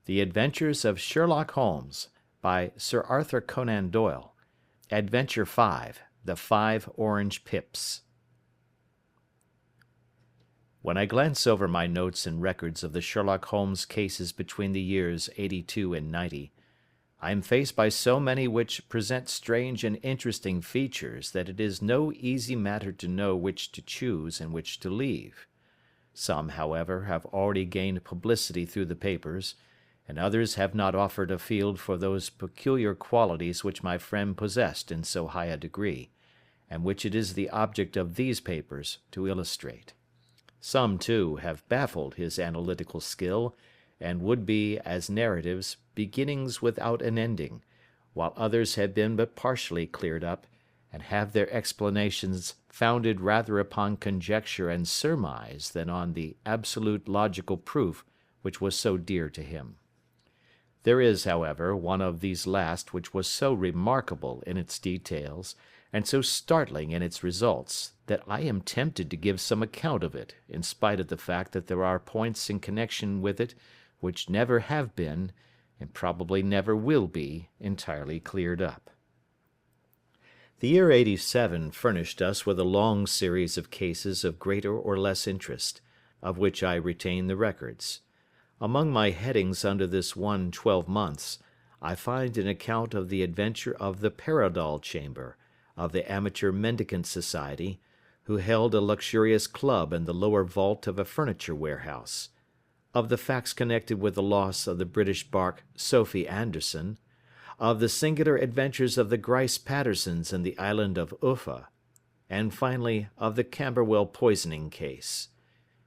The Adventures of Sherlock Holmes, by Sir Arthur Conan Doyle. Adventure 5. The 5 Orange Pips. When I glance over my notes and records of the Sherlock Holmes cases between the years '82 and '90, I am faced by so many which present strange and interesting features that it is no easy matter to know which to choose and which to leave. Some, however, have already gained publicity through the papers, and others have not offered a field for those peculiar qualities which my friend possessed in so high a degree, and which it is the object of these papers to illustrate. Some, too, have baffled his analytical skill, and would be, as narratives, beginnings without an ending, while others have been but partially cleared up, and have their explanations founded rather upon conjecture and surmise than on the absolute logical proof which was so dear to him. There is, however, one of these last which was so remarkable in its details, and so startling in its results, that I am tempted to give some account of it, in spite of the fact that there are points in connection with it which never have been, and probably never will be, entirely cleared up. The year '87 furnished us with a long series of cases of greater or less interest, of which I retain the records. Among my headings under this one 12 months, I find an account of the adventure of the Paradol Chamber, of the Amateur Mendicant Society, who held a luxurious club in the lower vault of a furniture warehouse, of the facts connected with the loss of the British bark Sophie Anderson, of the singular adventures of the Grice Pattersons in the island of Uffa, and finally of the Camberwell poisoning case.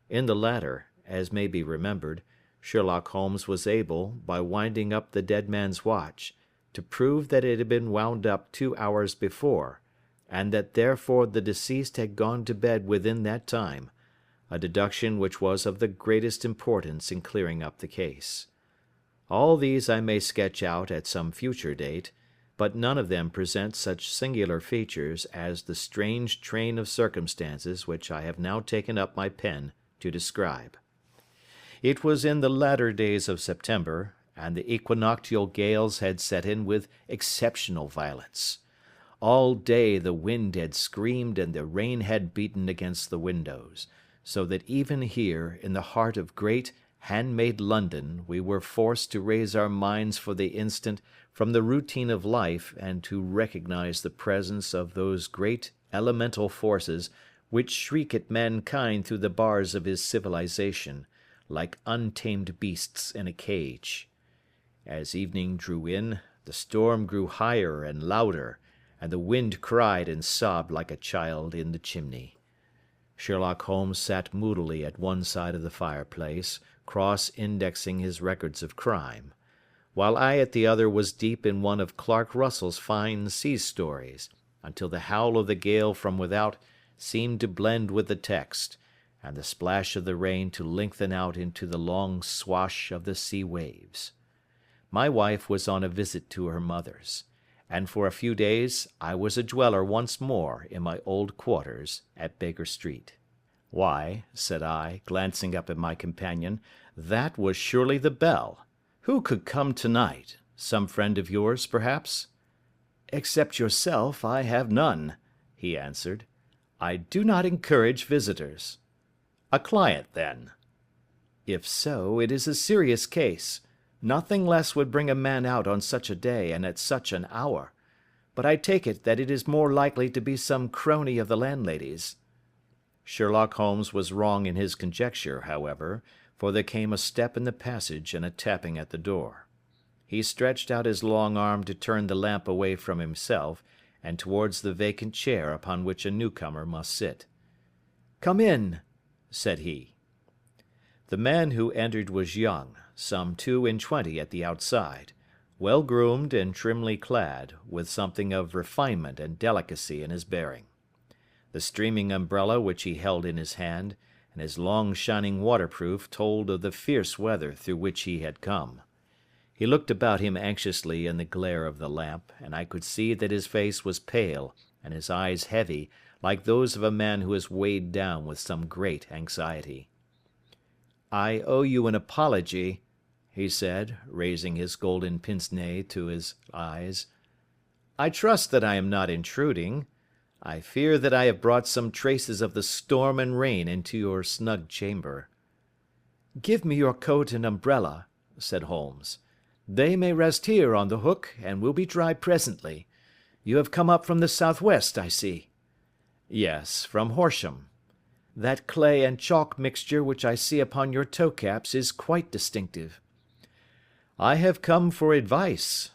In the latter, as may be remembered, Sherlock Holmes was able, by winding up the dead man's watch, to prove that it had been wound up 2 hours before, and that therefore the deceased had gone to bed within that time, a deduction which was of the greatest importance in clearing up the case. All these I may sketch out at some future date, but none of them present such singular features as the strange train of circumstances which I have now taken up my pen to describe. It was in the latter days of September, and the equinoctial gales had set in with exceptional violence. All day the wind had screamed and the rain had beaten against the windows, so that even here, in the heart of great, handmade London, we were forced to raise our minds for the instant from the routine of life and to recognize the presence of those great elemental forces which shriek at mankind through the bars of his civilization, like untamed beasts in a cage. As evening drew in, the storm grew higher and louder, and the wind cried and sobbed like a child in the chimney. Sherlock Holmes sat moodily at one side of the fireplace, cross-indexing his records of crime, while I at the other was deep in one of Clark Russell's fine sea stories, until the howl of the gale from without seemed to blend with the text, and the splash of the rain to lengthen out into the long swash of the sea waves. My wife was on a visit to her mother's, and for a few days I was a dweller once more in my old quarters at Baker Street. "Why," said I, glancing up at my companion, "that was surely the bell. Who could come tonight? Some friend of yours, perhaps?" "Except yourself, I have none," he answered. "I do not encourage visitors." "A client, then?" "If so, it is a serious case. Nothing less would bring a man out on such a day and at such an hour. But I take it that it is more likely to be some crony of the landlady's." Sherlock Holmes was wrong in his conjecture, however, for there came a step in the passage and a tapping at the door. He stretched out his long arm to turn the lamp away from himself and towards the vacant chair upon which a newcomer must sit. "Come in," said he. The man who entered was young, some 22 at the outside, well groomed and trimly clad, with something of refinement and delicacy in his bearing. The streaming umbrella which he held in his hand, and his long shining waterproof told of the fierce weather through which he had come. He looked about him anxiously in the glare of the lamp, and I could see that his face was pale and his eyes heavy, like those of a man who is weighed down with some great anxiety. "I owe you an apology," he said, raising his golden pince-nez to his eyes. "I trust that I am not intruding. I fear that I have brought some traces of the storm and rain into your snug chamber." "Give me your coat and umbrella," said Holmes. "They may rest here on the hook, and will be dry presently. You have come up from the southwest, I see." "Yes, from Horsham." "That clay and chalk mixture which I see upon your toe caps is quite distinctive." "I have come for advice."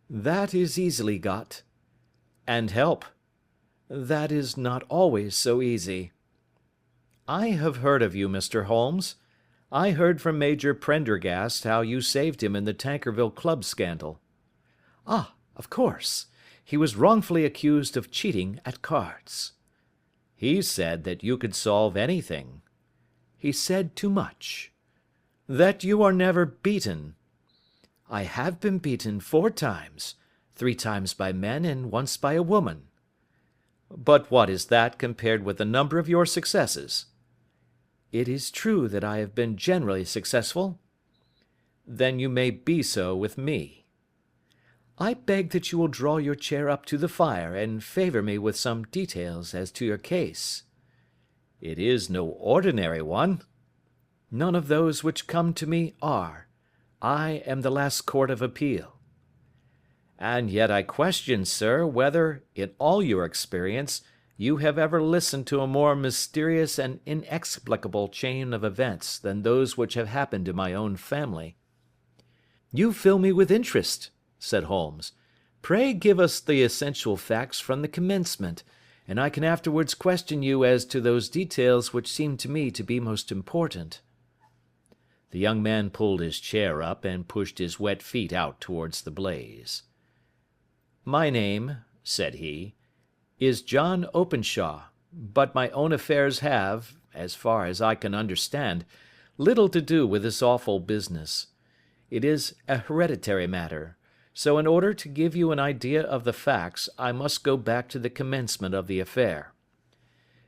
"That is easily got." "And help." "That is not always so easy." "I have heard of you, Mr. Holmes. I heard from Major Prendergast how you saved him in the Tankerville Club scandal." "Ah, of course. He was wrongfully accused of cheating at cards." "He said that you could solve anything." "He said too much." "That you are never beaten." "I have been beaten 4 times, 3 times by men and once by a woman." "But what is that compared with the number of your successes?" "It is true that I have been generally successful." "Then you may be so with me." "I beg that you will draw your chair up to the fire and favour me with some details as to your case." "It is no ordinary one." "None of those which come to me are. I am the last court of appeal." "And yet I question, sir, whether, in all your experience, you have ever listened to a more mysterious and inexplicable chain of events than those which have happened in my own family." "You fill me with interest," said Holmes. "Pray give us the essential facts from the commencement, and I can afterwards question you as to those details which seem to me to be most important." The young man pulled his chair up and pushed his wet feet out towards the blaze. "My name," said he, "is John Openshaw, but my own affairs have, as far as I can understand, little to do with this awful business. It is a hereditary matter, so in order to give you an idea of the facts I must go back to the commencement of the affair.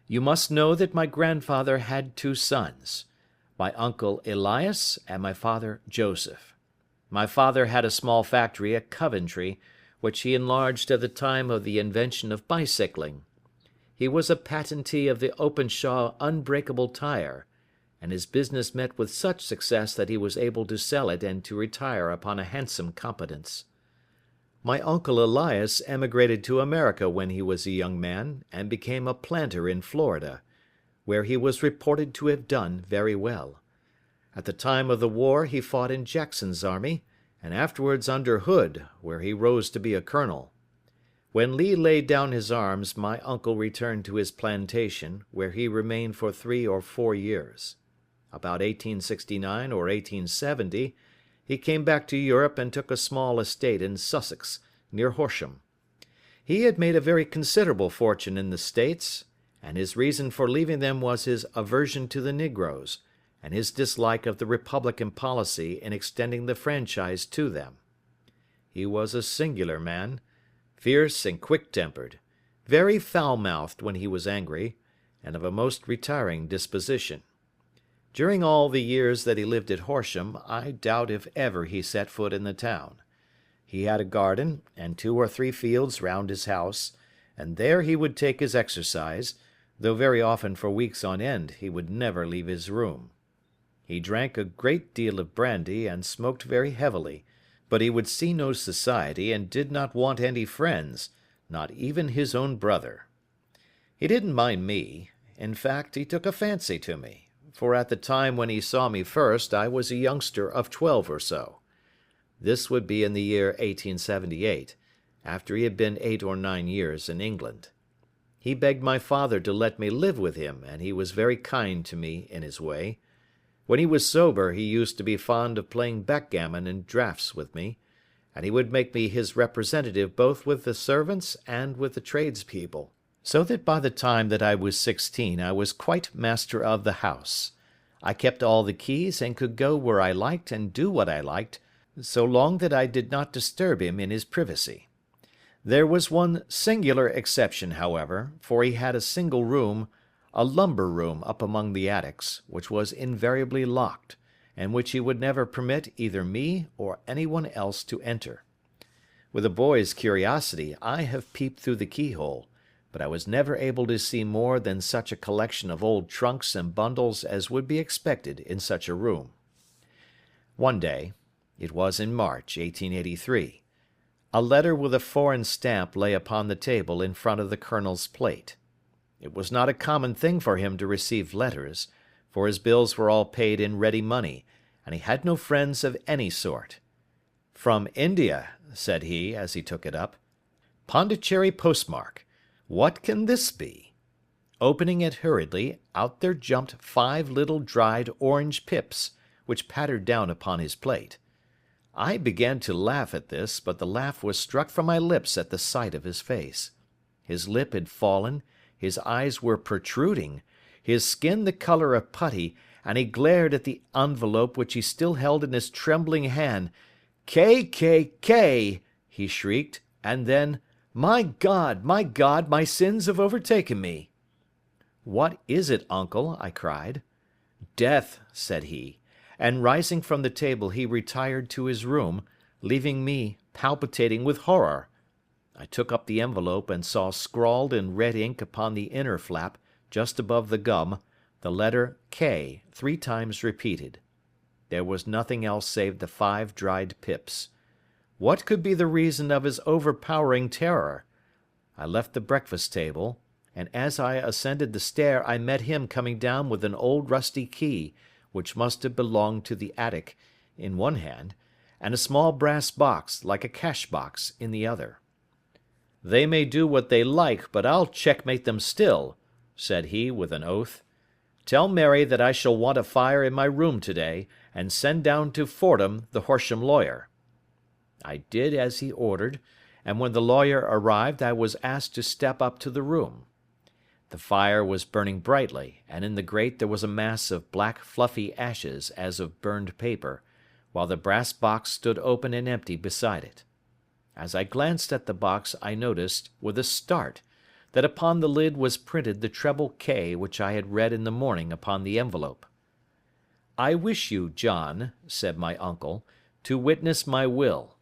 You must know that my grandfather had 2 sons, my uncle Elias and my father Joseph. My father had a small factory at Coventry, which he enlarged at the time of the invention of bicycling. He was a patentee of the Openshaw unbreakable tire, and his business met with such success that he was able to sell it and to retire upon a handsome competence. My uncle Elias emigrated to America when he was a young man, and became a planter in Florida, where he was reported to have done very well. At the time of the war he fought in Jackson's army, and afterwards under Hood, where he rose to be a colonel. When Lee laid down his arms, my uncle returned to his plantation, where he remained for 3 or 4 years. About 1869 or 1870, he came back to Europe and took a small estate in Sussex, near Horsham. He had made a very considerable fortune in the States, and his reason for leaving them was his aversion to the negroes, and his dislike of the Republican policy in extending the franchise to them. He was a singular man, fierce and quick-tempered, very foul-mouthed when he was angry, and of a most retiring disposition. During all the years that he lived at Horsham, I doubt if ever he set foot in the town. He had a garden and 2 or 3 fields round his house, and there he would take his exercise, though very often for weeks on end he would never leave his room. He drank a great deal of brandy and smoked very heavily, but he would see no society and did not want any friends, not even his own brother. He didn't mind me. In fact, he took a fancy to me, for at the time when he saw me first I was a youngster of 12 or so. This would be in the year 1878, after he had been 8 or 9 years in England. He begged my father to let me live with him, and he was very kind to me in his way. When he was sober he used to be fond of playing backgammon and draughts with me, and he would make me his representative both with the servants and with the tradespeople, so that by the time that I was 16 I was quite master of the house. I kept all the keys and could go where I liked and do what I liked, so long that I did not disturb him in his privacy. There was one singular exception, however, for he had a single room, a lumber room up among the attics, which was invariably locked, and which he would never permit either me or anyone else to enter. With a boy's curiosity, I have peeped through the keyhole, but I was never able to see more than such a collection of old trunks and bundles as would be expected in such a room. One day, it was in March, 1883, a letter with a foreign stamp lay upon the table in front of the colonel's plate. It was not a common thing for him to receive letters, for his bills were all paid in ready money, and he had no friends of any sort. "From India," said he, as he took it up. "Pondicherry postmark. What can this be?" Opening it hurriedly, out there jumped 5 little dried orange pips, which pattered down upon his plate. I began to laugh at this, but the laugh was struck from my lips at the sight of his face. His lip had fallen, his eyes were protruding, his skin the color of putty, and he glared at the envelope which he still held in his trembling hand. "K, K, K!" he shrieked, and then, my God, my sins have overtaken me." "What is it, uncle?" I cried. "Death," said he, and rising from the table he retired to his room, leaving me palpitating with horror. I took up the envelope and saw scrawled in red ink upon the inner flap, just above the gum, the letter K 3 times repeated. There was nothing else save the 5 dried pips. What could be the reason of his overpowering terror? I left the breakfast table, and as I ascended the stair I met him coming down with an old rusty key, which must have belonged to the attic, in one hand, and a small brass box, like a cash box, in the other. "They may do what they like, but I'll checkmate them still," said he with an oath. "Tell Mary that I shall want a fire in my room today, and send down to Fordham the Horsham lawyer." I did as he ordered, and when the lawyer arrived I was asked to step up to the room. The fire was burning brightly, and in the grate there was a mass of black fluffy ashes as of burned paper, while the brass box stood open and empty beside it. As I glanced at the box I noticed, with a start, that upon the lid was printed the treble K which I had read in the morning upon the envelope. "I wish you, John," said my uncle, "to witness my will.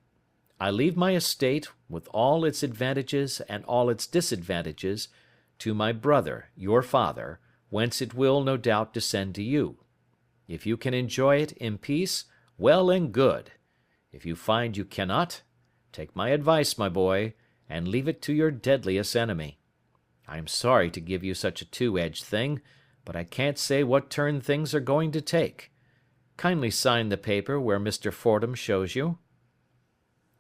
I leave my estate, with all its advantages and all its disadvantages, to my brother, your father, whence it will, no doubt, descend to you. If you can enjoy it in peace, well and good. If you find you cannot, take my advice, my boy, and leave it to your deadliest enemy. I am sorry to give you such a two-edged thing, but I can't say what turn things are going to take. Kindly sign the paper where Mr. Fordham shows you."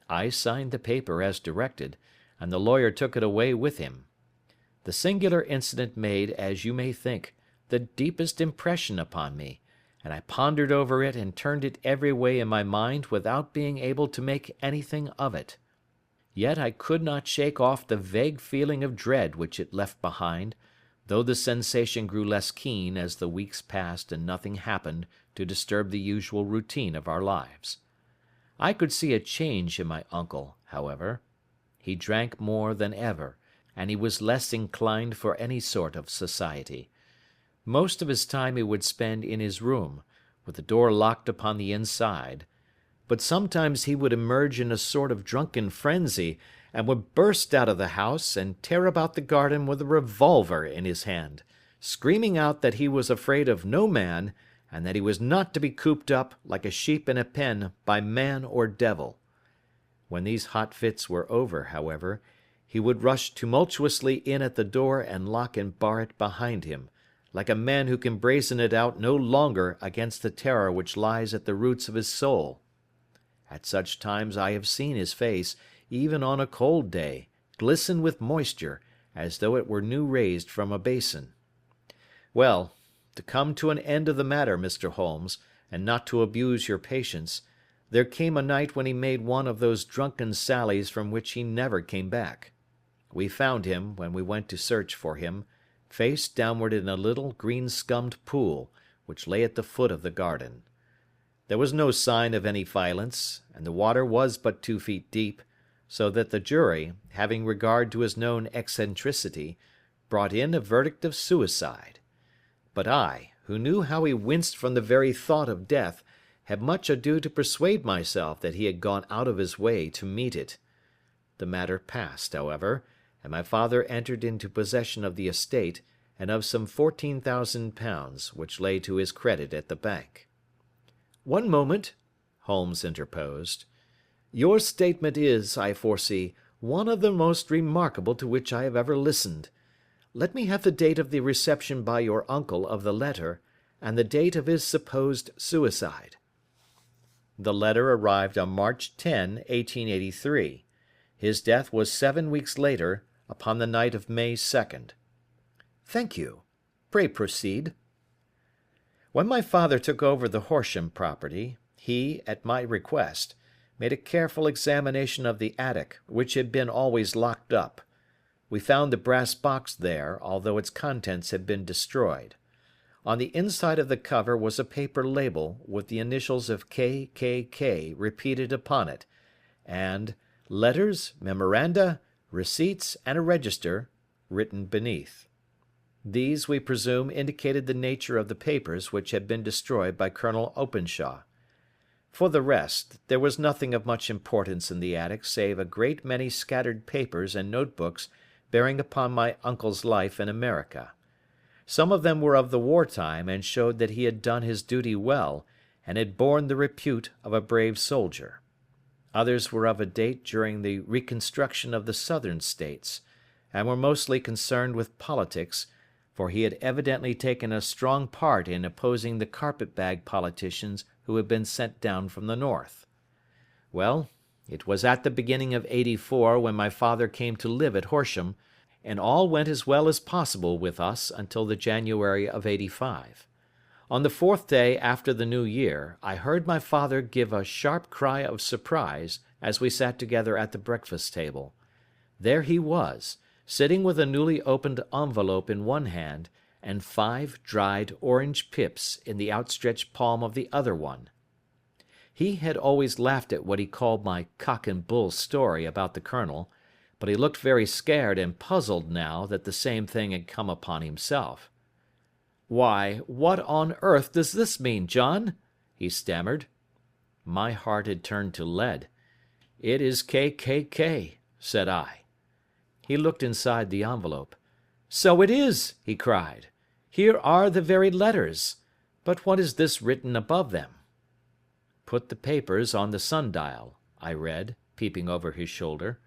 I signed the paper as directed, and the lawyer took it away with him. The singular incident made, as you may think, the deepest impression upon me, and I pondered over it and turned it every way in my mind without being able to make anything of it. Yet I could not shake off the vague feeling of dread which it left behind, though the sensation grew less keen as the weeks passed and nothing happened to disturb the usual routine of our lives. I could see a change in my uncle, however. He drank more than ever, and he was less inclined for any sort of society. Most of his time he would spend in his room, with the door locked upon the inside, but sometimes he would emerge in a sort of drunken frenzy, and would burst out of the house and tear about the garden with a revolver in his hand, screaming out that he was afraid of no man, and that he was not to be cooped up, like a sheep in a pen, by man or devil. When these hot fits were over, however, he would rush tumultuously in at the door and lock and bar it behind him, like a man who can brazen it out no longer against the terror which lies at the roots of his soul. At such times I have seen his face, even on a cold day, glisten with moisture, as though it were new raised from a basin. Well, to come to an end of the matter, Mr. Holmes, and not to abuse your patience, there came a night when he made one of those drunken sallies from which he never came back. We found him, when we went to search for him, face downward in a little green-scummed pool, which lay at the foot of the garden. There was no sign of any violence, and the water was but 2 feet deep, so that the jury, having regard to his known eccentricity, brought in a verdict of suicide. But I, who knew how he winced from the very thought of death, had much ado to persuade myself that he had gone out of his way to meet it. The matter passed, however, and my father entered into possession of the estate and of some £14,000 which lay to his credit at the bank. "One moment," Holmes interposed. "Your statement is, I foresee, one of the most remarkable to which I have ever listened. Let me have the date of the reception by your uncle of the letter, and the date of his supposed suicide." The letter arrived on March 10, 1883. His death was 7 weeks later, upon the night of May 2nd. "Thank you. Pray proceed." When my father took over the Horsham property, he, at my request, made a careful examination of the attic, which had been always locked up. We found the brass box there, although its contents had been destroyed. On the inside of the cover was a paper label with the initials of K.K.K. repeated upon it, and "Letters, Memoranda, Receipts, and a Register" written beneath. These, we presume, indicated the nature of the papers which had been destroyed by Colonel Openshaw. For the rest, there was nothing of much importance in the attic save a great many scattered papers and notebooks bearing upon my uncle's life in America. Some of them were of the wartime and showed that he had done his duty well and had borne the repute of a brave soldier. Others were of a date during the reconstruction of the Southern States, and were mostly concerned with politics, for he had evidently taken a strong part in opposing the carpet-bag politicians who had been sent down from the North. Well, it was at the beginning of '84 when my father came to live at Horsham, and all went as well as possible with us until the January of '85. On the 4th day after the New Year, I heard my father give a sharp cry of surprise as we sat together at the breakfast table. There he was, sitting with a newly opened envelope in one hand, and 5 dried orange pips in the outstretched palm of the other one. He had always laughed at what he called my cock and bull story about the colonel, but he looked very scared and puzzled now that the same thing had come upon himself. "Why, what on earth does this mean, John?" he stammered. My heart had turned to lead. "It is K.K.K.," said I. He looked inside the envelope. "So it is," he cried. "Here are the very letters. But what is this written above them?" "Put the papers on the sundial," I read, peeping over his shoulder.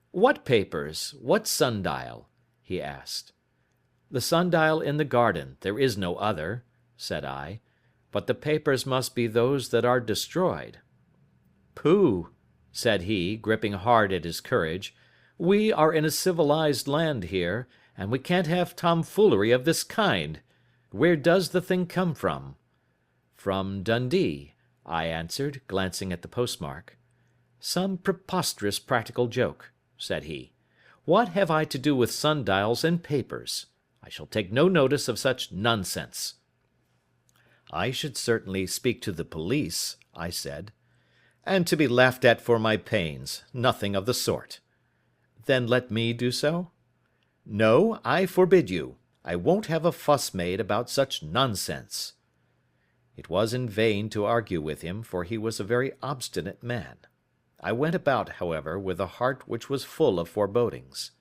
"What papers? What sundial?" he asked. "The sundial in the garden, there is no other," said I, "but the papers must be those that are destroyed." "Pooh!" said he, gripping hard at his courage, "we are in a civilized land here, and we can't have tomfoolery of this kind. Where does the thing come from?" "From Dundee," I answered, glancing at the postmark. "Some preposterous practical joke," said he. "What have I to do with sundials and papers? I shall take no notice of such nonsense." "I should certainly speak to the police," I said. "And to be laughed at for my pains. Nothing of the sort." "Then let me do so?" "No, I forbid you. I won't have a fuss made about such nonsense." It was in vain to argue with him, for he was a very obstinate man. I went about, however, with a heart which was full of forebodings.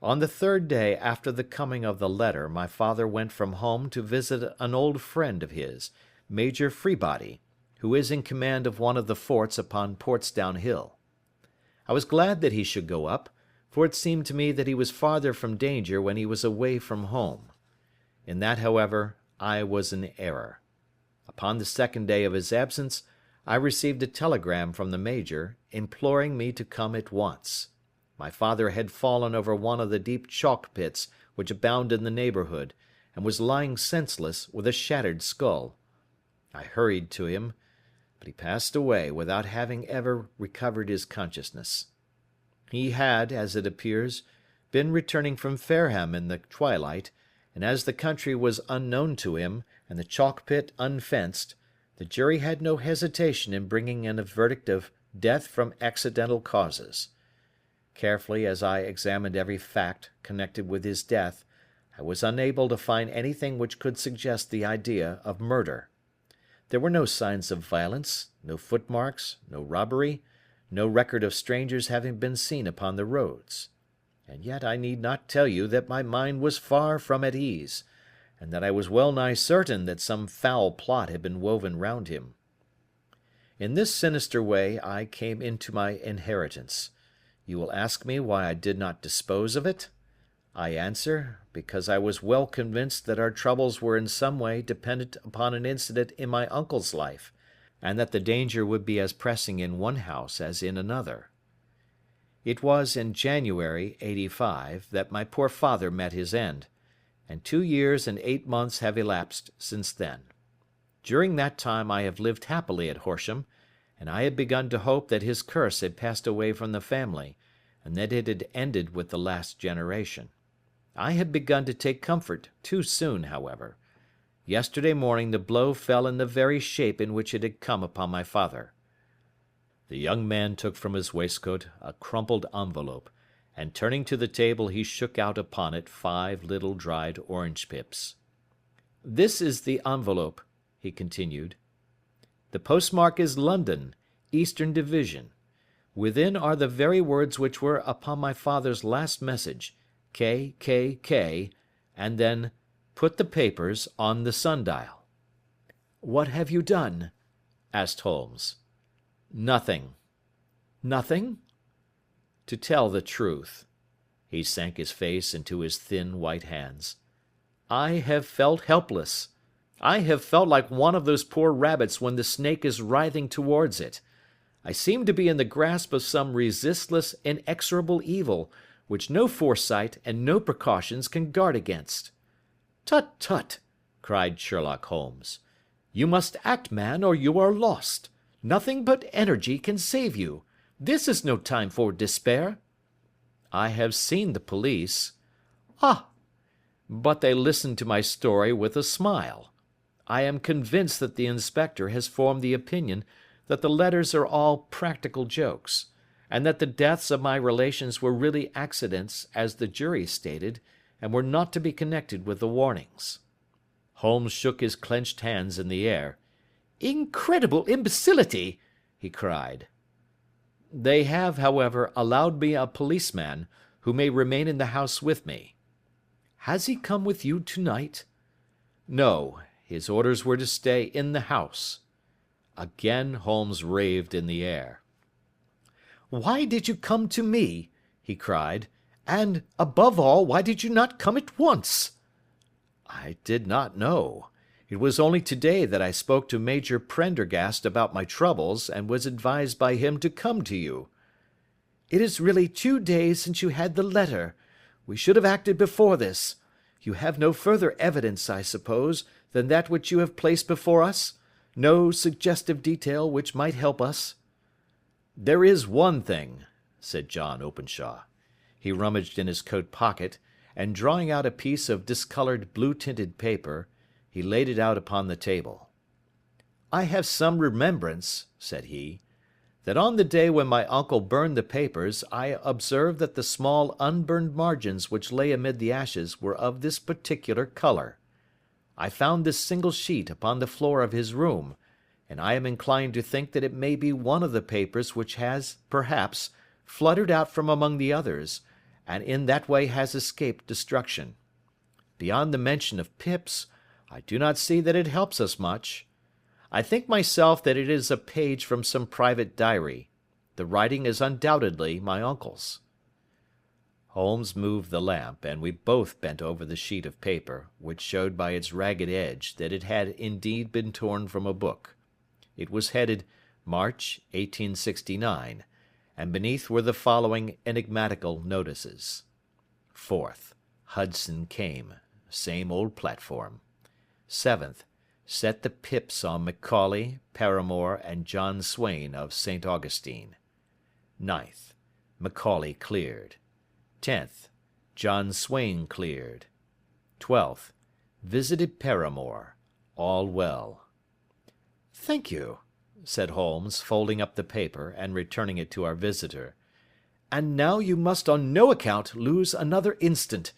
On the 3rd day after the coming of the letter, my father went from home to visit an old friend of his, Major Freebody, who is in command of one of the forts upon Portsdown Hill. I was glad that he should go up, for it seemed to me that he was farther from danger when he was away from home. In that, however, I was in error. Upon the 2nd day of his absence, I received a telegram from the Major, imploring me to come at once. My father had fallen over one of the deep chalk pits which abound in the neighbourhood, and was lying senseless, with a shattered skull. I hurried to him, but he passed away without having ever recovered his consciousness. He had, as it appears, been returning from Fareham in the twilight, and as the country was unknown to him, and the chalk pit unfenced, the jury had no hesitation in bringing in a verdict of death from accidental causes. Carefully as I examined every fact connected with his death, I was unable to find anything which could suggest the idea of murder. There were no signs of violence, no footmarks, no robbery, no record of strangers having been seen upon the roads. And yet I need not tell you that my mind was far from at ease, and that I was well nigh certain that some foul plot had been woven round him. In this sinister way I came into my inheritance. You will ask me why I did not dispose of it? I answer, because I was well convinced that our troubles were in some way dependent upon an incident in my uncle's life, and that the danger would be as pressing in one house as in another. It was in January, '85, that my poor father met his end, and 2 years and 8 months have elapsed since then. During that time I have lived happily at Horsham, and I had begun to hope that his curse had passed away from the family, and that it had ended with the last generation. I had begun to take comfort too soon, however. Yesterday morning the blow fell in the very shape in which it had come upon my father. The young man took from his waistcoat a crumpled envelope, and turning to the table he shook out upon it 5 little dried orange pips. "This is the envelope," he continued. "The postmark is London, Eastern Division. Within are the very words which were upon my father's last message, K, K, K, and then, 'Put the papers on the sundial.'" "What have you done?" asked Holmes. "Nothing." "Nothing?" "To tell the truth," he sank his face into his thin white hands, "I have felt helpless. I have felt like one of those poor rabbits when the snake is writhing towards it. I seem to be in the grasp of some resistless, inexorable evil, which no foresight and no precautions can guard against." "Tut, tut!" cried Sherlock Holmes. "You must act, man, or you are lost. Nothing but energy can save you. This is no time for despair." "I have seen the police." "Ah! But they listened to my story with a smile. I am convinced that the inspector has formed the opinion that the letters are all practical jokes, and that the deaths of my relations were really accidents, as the jury stated, and were not to be connected with the warnings." Holmes shook his clenched hands in the air. "Incredible imbecility!" he cried. "They have, however, allowed me a policeman, who may remain in the house with me." "Has he come with you tonight?" "No. His orders were to stay in the house." Again Holmes raved in the air. "Why did you come to me?" he cried. "And, above all, why did you not come at once?" "I did not know. It was only today that I spoke to Major Prendergast about my troubles, and was advised by him to come to you." "It is really 2 days since you had the letter. We should have acted before this. You have no further evidence, I suppose, than that which you have placed before us? No suggestive detail which might help us?" "There is one thing," said John Openshaw. He rummaged in his coat pocket, and drawing out a piece of discoloured blue-tinted paper, he laid it out upon the table. "I have some remembrance," said he, "that on the day when my uncle burned the papers I observed that the small unburned margins which lay amid the ashes were of this particular colour. I found this single sheet upon the floor of his room, and I am inclined to think that it may be one of the papers which has, perhaps, fluttered out from among the others, and in that way has escaped destruction. Beyond the mention of pips, I do not see that it helps us much. I think myself that it is a page from some private diary. The writing is undoubtedly my uncle's." Holmes moved the lamp, and we both bent over the sheet of paper, which showed by its ragged edge that it had indeed been torn from a book. It was headed March, 1869, and beneath were the following enigmatical notices: 4th. Hudson came. Same old platform. 7th. Set the pips on Macaulay, Paramore, and John Swain of St. Augustine. 9th. Macaulay cleared. 10th. John Swain cleared. 12th. Visited Paramore. All well. "Thank you," said Holmes, folding up the paper and returning it to our visitor. "And now you must on no account lose another instant.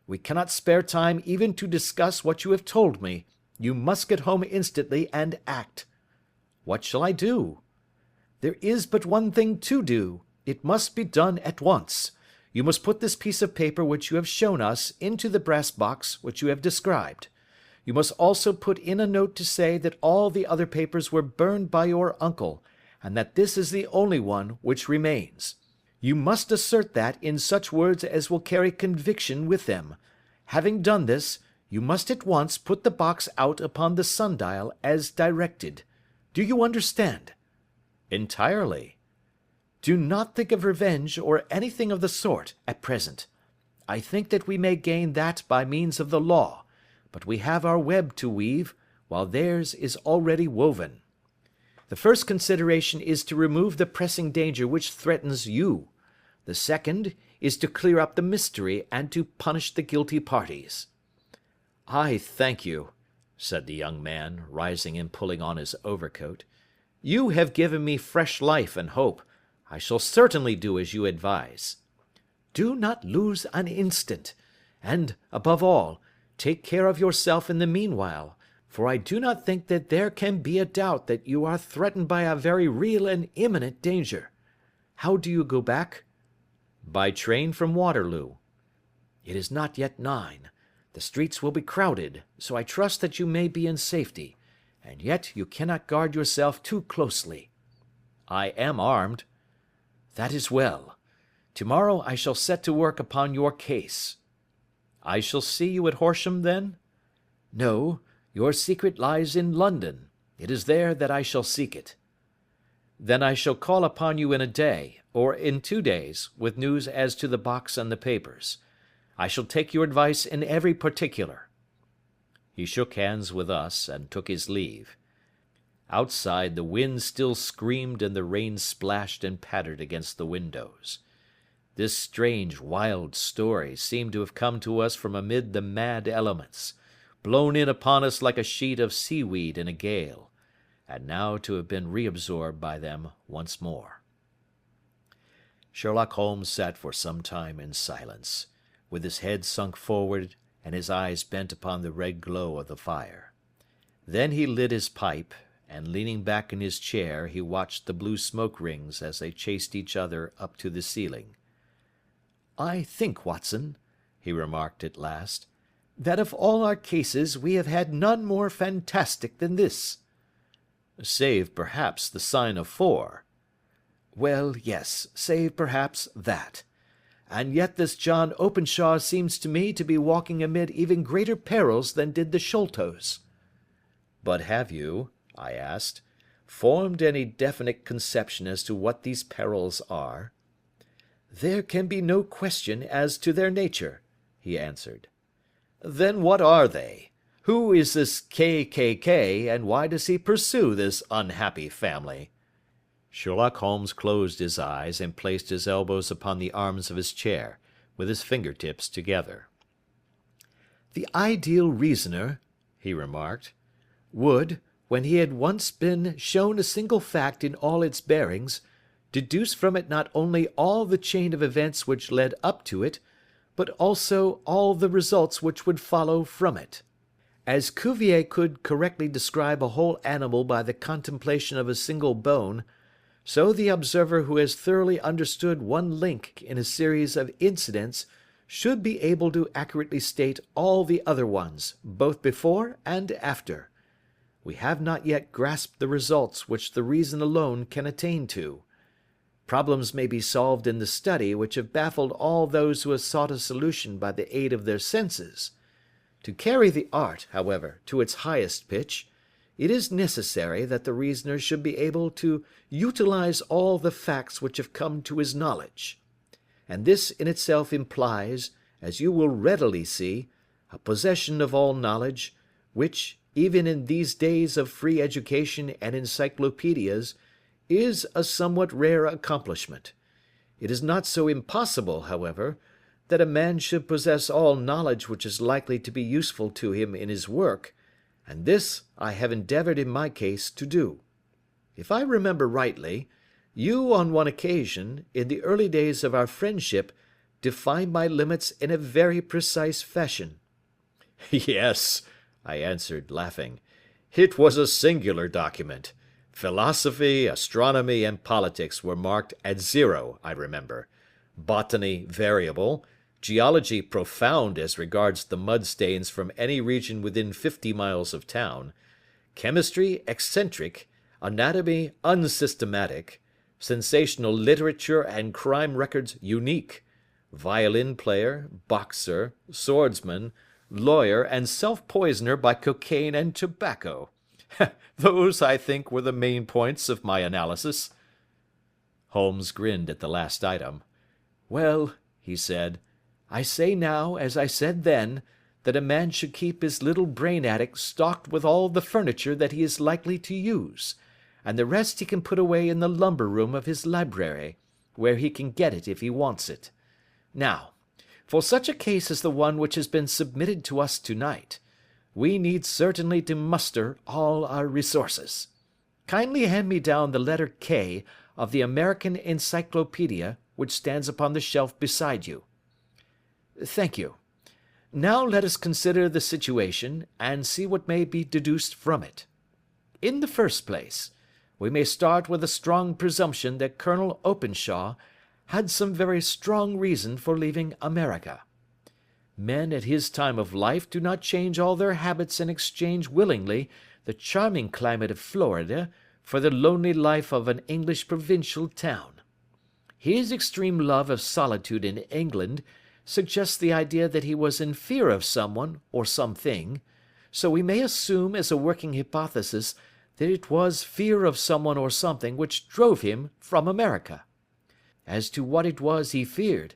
We cannot spare time even to discuss what you have told me. You must get home instantly and act." "What shall I do?" "There is but one thing to do. It must be done at once. You must put this piece of paper which you have shown us into the brass box which you have described. You must also put in a note to say that all the other papers were burned by your uncle, and that this is the only one which remains. You must assert that in such words as will carry conviction with them. Having done this, you must at once put the box out upon the sundial as directed. Do you understand?" "Entirely." "Do not think of revenge or anything of the sort at present. I think that we may gain that by means of the law, but we have our web to weave, while theirs is already woven. The first consideration is to remove the pressing danger which threatens you. The second is to clear up the mystery and to punish the guilty parties." "I thank you," said the young man, rising and pulling on his overcoat. "You have given me fresh life and hope. I shall certainly do as you advise." "Do not lose an instant. And, above all, take care of yourself in the meanwhile, for I do not think that there can be a doubt that you are threatened by a very real and imminent danger. How do you go back?" "By train from Waterloo." "It is not yet 9. The streets will be crowded, so I trust that you may be in safety, and yet you cannot guard yourself too closely." "I am armed." "That is well. Tomorrow I shall set to work upon your case." "I shall see you at Horsham, then?" "No, your secret lies in London. It is there that I shall seek it." "Then I shall call upon you in a day, or in 2 days, with news as to the box and the papers. I shall take your advice in every particular." He shook hands with us and took his leave. Outside the wind still screamed and the rain splashed and pattered against the windows. This strange, wild story seemed to have come to us from amid the mad elements, blown in upon us like a sheet of seaweed in a gale, and now to have been reabsorbed by them once more. Sherlock Holmes sat for some time in silence, with his head sunk forward and his eyes bent upon the red glow of the fire. Then he lit his pipe, and leaning back in his chair he watched the blue smoke rings as they chased each other up to the ceiling. "I think, Watson," he remarked at last, "that of all our cases we have had none more fantastic than this." "Save, perhaps, the sign of 4. "Well, yes, save, perhaps, that. And yet this John Openshaw seems to me to be walking amid even greater perils than did the Sholtos." "But have you," I asked, "formed any definite conception as to what these perils are?" "There can be no question as to their nature," he answered. "Then what are they? Who is this K., and why does he pursue this unhappy family?" Sherlock Holmes closed his eyes and placed his elbows upon the arms of his chair, with his fingertips together. "The ideal reasoner," he remarked, "would, when he had once been shown a single fact in all its bearings, deduce from it not only all the chain of events which led up to it, but also all the results which would follow from it. As Cuvier could correctly describe a whole animal by the contemplation of a single bone, so the observer who has thoroughly understood one link in a series of incidents should be able to accurately state all the other ones, both before and after. We have not yet grasped the results which the reason alone can attain to. Problems may be solved in the study which have baffled all those who have sought a solution by the aid of their senses. To carry the art, however, to its highest pitch, it is necessary that the reasoner should be able to utilize all the facts which have come to his knowledge. And this in itself implies, as you will readily see, a possession of all knowledge, which, even in these days of free education and encyclopedias, is a somewhat rare accomplishment. It is not so impossible, however, that a man should possess all knowledge which is likely to be useful to him in his work, and this I have endeavoured in my case to do. If I remember rightly, you on one occasion, in the early days of our friendship, defined my limits in a very precise fashion." "Yes," I answered, laughing. "It was a singular document. Philosophy, astronomy, and politics were marked at 0, I remember. Botany variable, geology profound as regards the mud stains from any region within 50 miles of town, chemistry eccentric, anatomy unsystematic, sensational literature and crime records unique, violin player, boxer, swordsman, lawyer, and self-poisoner by cocaine and tobacco. Those, I think, were the main points of my analysis." Holmes grinned at the last item. "Well," he said, "I say now, as I said then, that a man should keep his little brain attic stocked with all the furniture that he is likely to use, and the rest he can put away in the lumber room of his library, where he can get it if he wants it. Now, for such a case as the one which has been submitted to us tonight, we need certainly to muster all our resources. Kindly hand me down the letter K of the American Encyclopedia which stands upon the shelf beside you. Thank you. Now let us consider the situation, and see what may be deduced from it. In the first place, we may start with a strong presumption that Colonel Openshaw had some very strong reason for leaving America. Men at his time of life do not change all their habits and exchange willingly the charming climate of Florida for the lonely life of an English provincial town. His extreme love of solitude in England suggests the idea that he was in fear of someone or something, so we may assume as a working hypothesis that it was fear of someone or something which drove him from America. As to what it was he feared,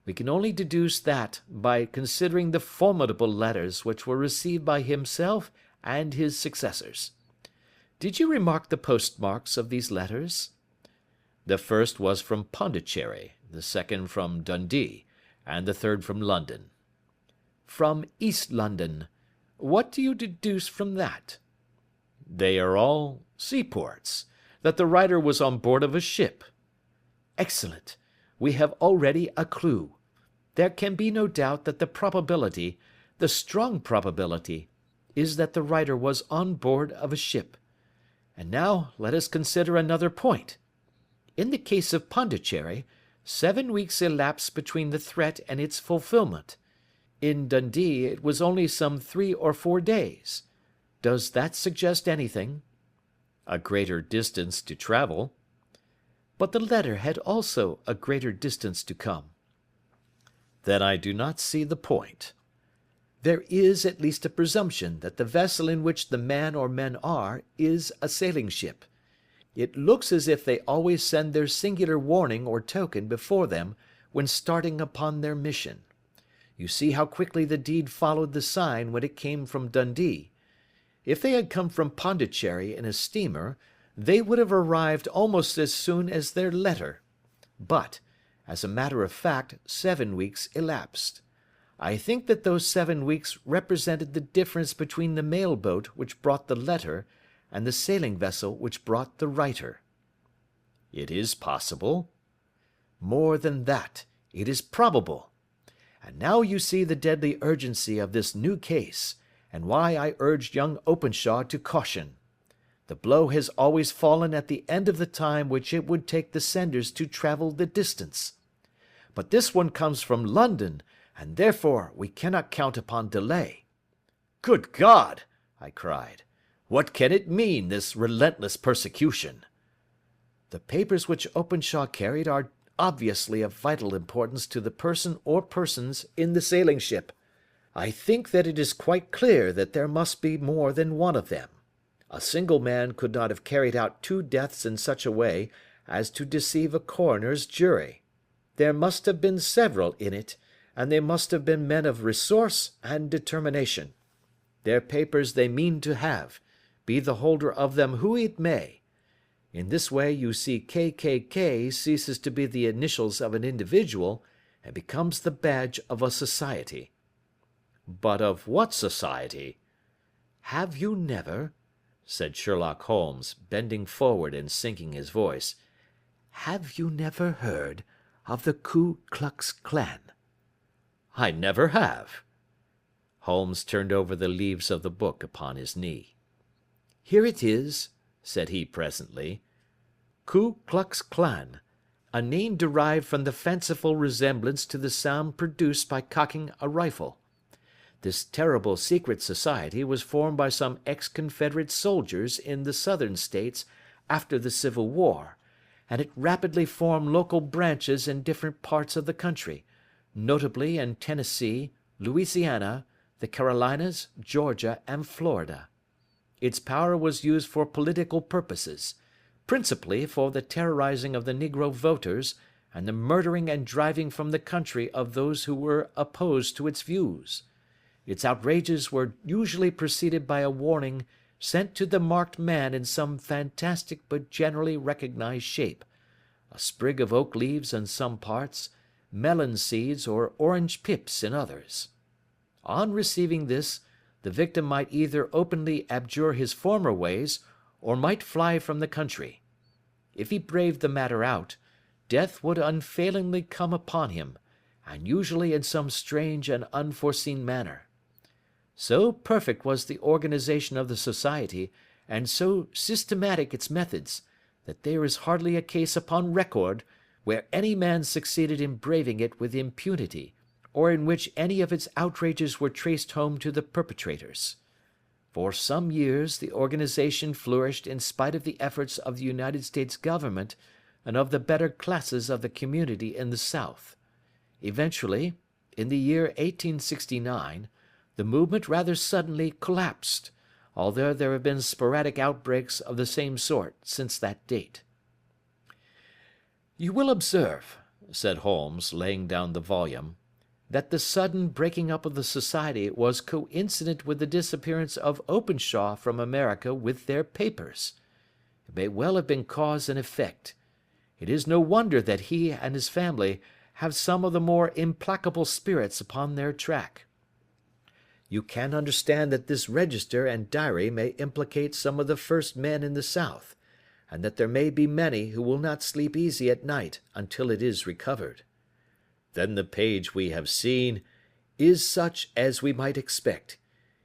we can only deduce that by considering the formidable letters which were received by himself and his successors. Did you remark the postmarks of these letters? The first was from Pondicherry, the second from Dundee, and the third from London. From East London. What do you deduce from that? They are all seaports, that the writer was on board of a ship. Excellent. We have already a clue. There can be no doubt that the probability, the strong probability, is that the writer was on board of a ship. And now let us consider another point. In the case of Pondicherry, 7 weeks elapsed between the threat and its fulfilment. In Dundee it was only some 3 or 4 days. Does that suggest anything? A greater distance to travel. But the letter had also a greater distance to come. Then I do not see the point. There is at least a presumption that the vessel in which the man or men are is a sailing ship. It looks as if they always send their singular warning or token before them when starting upon their mission. You see how quickly the deed followed the sign when it came from Dundee. If they had come from Pondicherry in a steamer, they would have arrived almost as soon as their letter. But, as a matter of fact, 7 weeks elapsed. I think that those 7 weeks represented the difference between the mail boat which brought the letter and the sailing vessel which brought the writer. It is possible. More than that, it is probable. And now you see the deadly urgency of this new case, and why I urged young Openshaw to caution. The blow has always fallen at the end of the time which it would take the senders to travel the distance. But this one comes from London, and therefore we cannot count upon delay. Good God! I cried. What can it mean, this relentless persecution? The papers which Openshaw carried are obviously of vital importance to the person or persons in the sailing ship. I think that it is quite clear that there must be more than one of them. A single man could not have carried out 2 deaths in such a way as to deceive a coroner's jury. There must have been several in it, and they must have been men of resource and determination. Their papers they mean to have, be the holder of them who it may. In this way you see KKK ceases to be the initials of an individual and becomes the badge of a society. But of what society? Have you never, said Sherlock Holmes, bending forward and sinking his voice, have you never heard of the Ku Klux Klan? I never have. Holmes turned over the leaves of the book upon his knee. "Here it is," said he presently. "Ku Klux Klan, a name derived from the fanciful resemblance to the sound produced by cocking a rifle. This terrible secret society was formed by some ex-Confederate soldiers in the Southern States after the Civil War, and it rapidly formed local branches in different parts of the country, notably in Tennessee, Louisiana, the Carolinas, Georgia, and Florida. Its power was used for political purposes, principally for the terrorizing of the Negro voters and the murdering and driving from the country of those who were opposed to its views. Its outrages were usually preceded by a warning sent to the marked man in some fantastic but generally recognized shape, a sprig of oak leaves in some parts, melon seeds or orange pips in others. On receiving this, the victim might either openly abjure his former ways, or might fly from the country. If he braved the matter out, death would unfailingly come upon him, and usually in some strange and unforeseen manner. So perfect was the organization of the society, and so systematic its methods, that there is hardly a case upon record where any man succeeded in braving it with impunity, or in which any of its outrages were traced home to the perpetrators. For some years the organization flourished in spite of the efforts of the United States government and of the better classes of the community in the South. Eventually, in the year 1869, the movement rather suddenly collapsed, although there have been sporadic outbreaks of the same sort since that date. "You will observe," said Holmes, laying down the volume, "that the sudden breaking up of the society was coincident with the disappearance of Openshaw from America with their papers. It may well have been cause and effect. It is no wonder that he and his family have some of the more implacable spirits upon their track. You can understand that this register and diary may implicate some of the first men in the South, and that there may be many who will not sleep easy at night until it is recovered. Then the page we have seen is such as we might expect.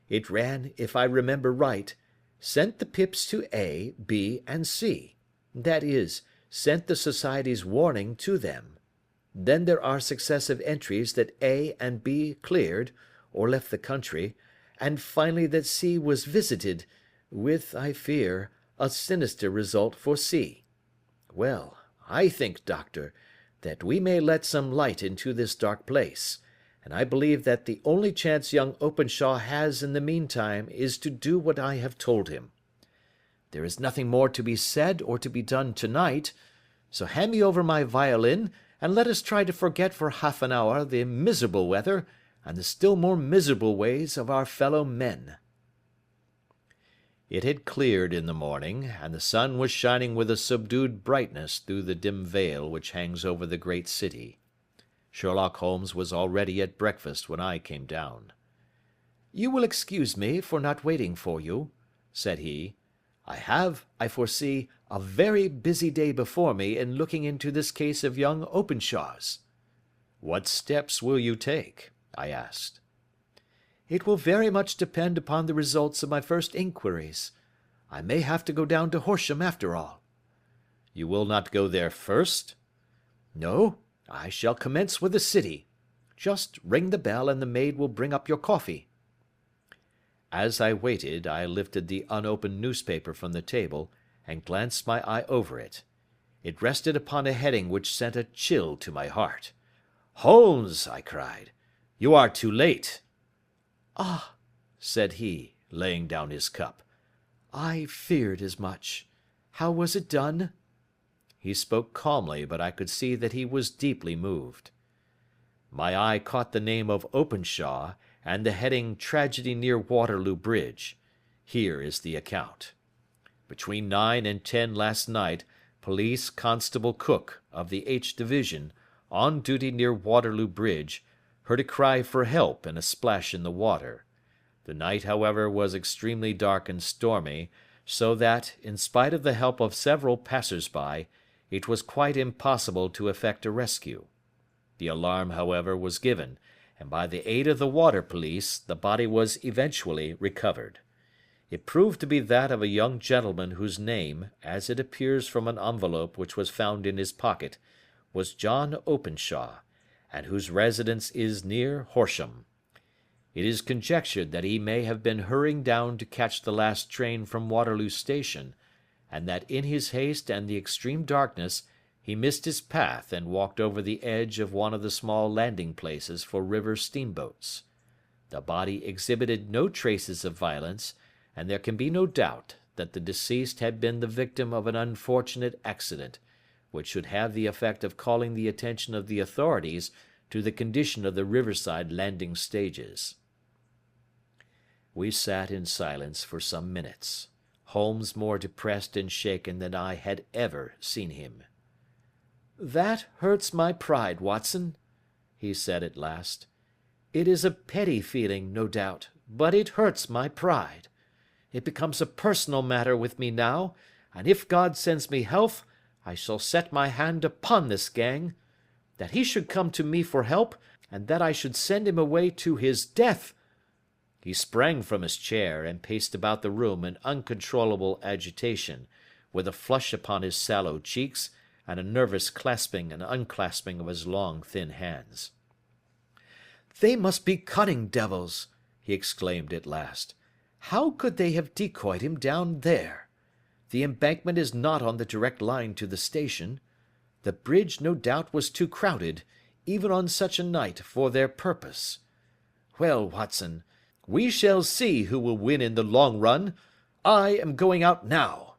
It ran, if I remember right, sent the pips to A, B, and C. That is, sent the society's warning to them. Then there are successive entries that A and B cleared, or left the country, and finally that C was visited, with, I fear, a sinister result for C. Well, I think, Doctor, that we may let some light into this dark place, and I believe that the only chance young Openshaw has in the meantime is to do what I have told him. There is nothing more to be said or to be done tonight, so hand me over my violin, and let us try to forget for half an hour the miserable weather and the still more miserable ways of our fellow men." It had cleared in the morning, and the sun was shining with a subdued brightness through the dim veil which hangs over the great city. Sherlock Holmes was already at breakfast when I came down. "You will excuse me for not waiting for you," said he. "I have, I foresee, a very busy day before me in looking into this case of young Openshaw's." "What steps will you take?" I asked. "It will very much depend upon the results of my first inquiries. I may have to go down to Horsham after all." "You will not go there first?" "No, I shall commence with the city. Just ring the bell and the maid will bring up your coffee." As I waited, I lifted the unopened newspaper from the table and glanced my eye over it. It rested upon a heading which sent a chill to my heart. "Holmes!" I cried. "You are too late." "Ah," said he, laying down his cup. "I feared as much. How was it done?" He spoke calmly, but I could see that he was deeply moved. My eye caught the name of Openshaw and the heading "Tragedy near Waterloo Bridge." Here is the account. Between 9 and 10 last night, Police Constable Cook, of the H Division, on duty near Waterloo Bridge, heard a cry for help and a splash in the water. The night, however, was extremely dark and stormy, so that, in spite of the help of several passers-by, it was quite impossible to effect a rescue. The alarm, however, was given, and by the aid of the water police the body was eventually recovered. It proved to be that of a young gentleman whose name, as it appears from an envelope which was found in his pocket, was John Openshaw, and whose residence is near Horsham. It is conjectured that he may have been hurrying down to catch the last train from Waterloo Station, and that in his haste and the extreme darkness he missed his path and walked over the edge of one of the small landing places for river steamboats. The body exhibited no traces of violence, and there can be no doubt that the deceased had been the victim of an unfortunate accident, which should have the effect of calling the attention of the authorities to the condition of the riverside landing stages. We sat in silence for some minutes, Holmes more depressed and shaken than I had ever seen him. "That hurts my pride, Watson," he said at last. "It is a petty feeling, no doubt, but it hurts my pride. It becomes a personal matter with me now, and if God sends me health, I shall set my hand upon this gang. That he should come to me for help, and that I should send him away to his death." He sprang from his chair and paced about the room in uncontrollable agitation, with a flush upon his sallow cheeks and a nervous clasping and unclasping of his long, thin hands. "They must be cunning devils," he exclaimed at last. "How could they have decoyed him down there? The embankment is not on the direct line to the station. The bridge no doubt was too crowded, even on such a night, for their purpose. Well, Watson, we shall see who will win in the long run. I am going out now."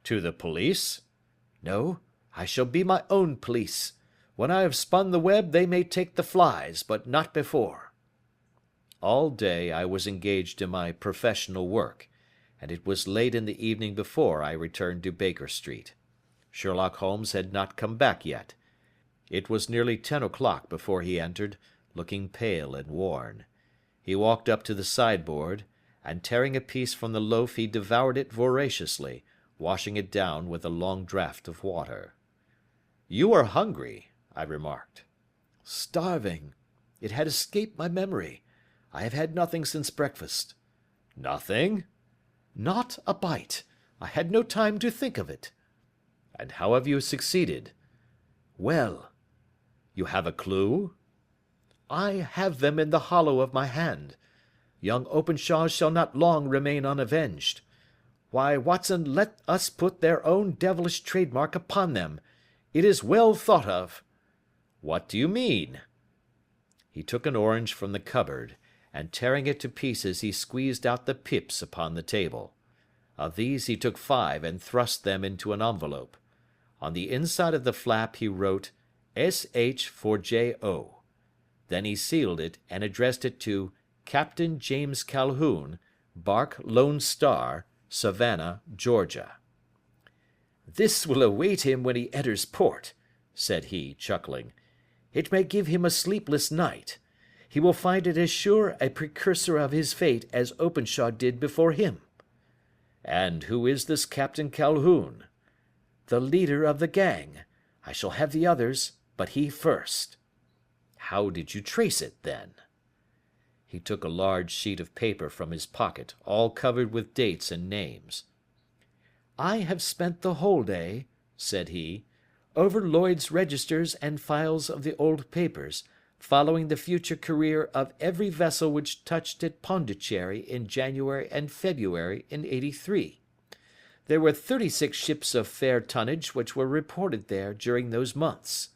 "To the police?" "No, I shall be my own police. When I have spun the web they may take the flies, but not before." All day I was engaged in my professional work, and it was late in the evening before I returned to Baker Street. Sherlock Holmes had not come back yet. It was nearly 10 o'clock before he entered, looking pale and worn. He walked up to the sideboard, and tearing a piece from the loaf he devoured it voraciously, washing it down with a long draught of water. "You are hungry," I remarked. "Starving. It had escaped my memory. I have had nothing since breakfast." "Nothing?" "Not a bite. I had no time to think of it." "And how have you succeeded?" "Well." "You have a clue?" "I have them in the hollow of my hand. Young Openshaw shall not long remain unavenged. Why, Watson, let us put their own devilish trademark upon them. It is well thought of." "What do you mean?" He took an orange from the cupboard, and tearing it to pieces he squeezed out the pips upon the table. Of these he took 5 and thrust them into an envelope. On the inside of the flap he wrote S.H. for J.O. Then he sealed it and addressed it to Captain James Calhoun, bark Lone Star, Savannah, Georgia. "This will await him when he enters port," said he, chuckling. "It may give him a sleepless night. He will find it as sure a precursor of his fate as Openshaw did before him." "And who is this Captain Calhoun?" "The leader of the gang. I shall have the others, but he first." "How did you trace it, then?" He took a large sheet of paper from his pocket, all covered with dates and names. "I have spent the whole day," said he, "over Lloyd's registers and files of the old papers, following the future career of every vessel which touched at Pondicherry in January and February in '83. There were 36 ships of fair tonnage which were reported there during those months.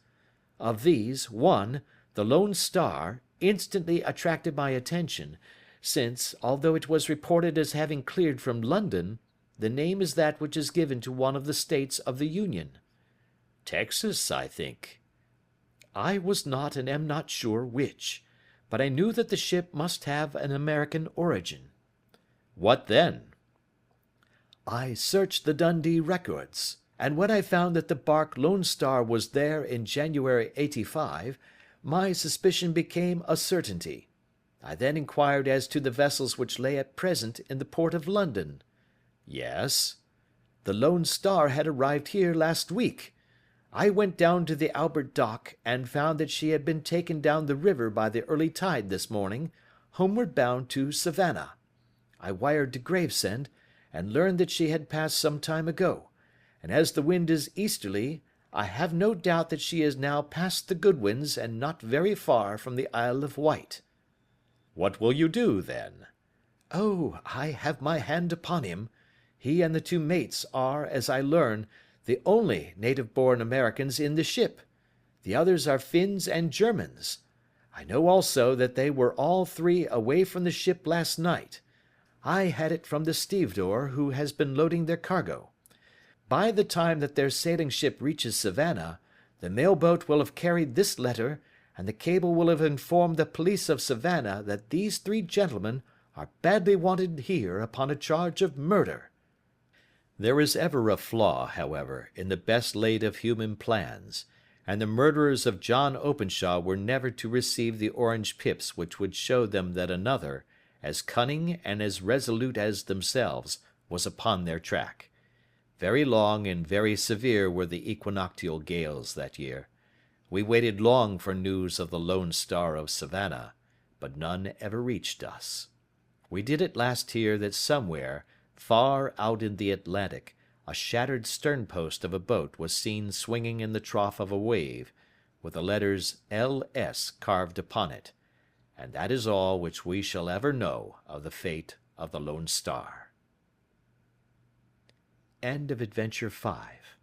Of these, one, the Lone Star, instantly attracted my attention, since, although it was reported as having cleared from London, the name is that which is given to one of the states of the Union." "Texas, I think." "I was not and am not sure which, but I knew that the ship must have an American origin." "What then?" "I searched the Dundee records, and when I found that the bark Lone Star was there in January '85, my suspicion became a certainty. I then inquired as to the vessels which lay at present in the port of London." "Yes?" "The Lone Star had arrived here last week. I went down to the Albert Dock and found that she had been taken down the river by the early tide this morning, homeward bound to Savannah. I wired to Gravesend, and learned that she had passed some time ago, and as the wind is easterly, I have no doubt that she is now past the Goodwins and not very far from the Isle of Wight." "What will you do, then?" "Oh, I have my hand upon him. He and the two mates are, as I learn, the only native-born Americans in the ship. The others are Finns and Germans. I know also that they were all three away from the ship last night. I had it from the stevedore who has been loading their cargo. By the time that their sailing ship reaches Savannah, the mail boat will have carried this letter, and the cable will have informed the police of Savannah that these three gentlemen are badly wanted here upon a charge of murder." There is ever a flaw, however, in the best laid of human plans, and the murderers of John Openshaw were never to receive the orange pips which would show them that another, as cunning and as resolute as themselves, was upon their track. Very long and very severe were the equinoctial gales that year. We waited long for news of the Lone Star of Savannah, but none ever reached us. We did at last hear that somewhere, far out in the Atlantic, a shattered sternpost of a boat was seen swinging in the trough of a wave, with the letters L.S. carved upon it, and that is all which we shall ever know of the fate of the Lone Star. End of Adventure 5.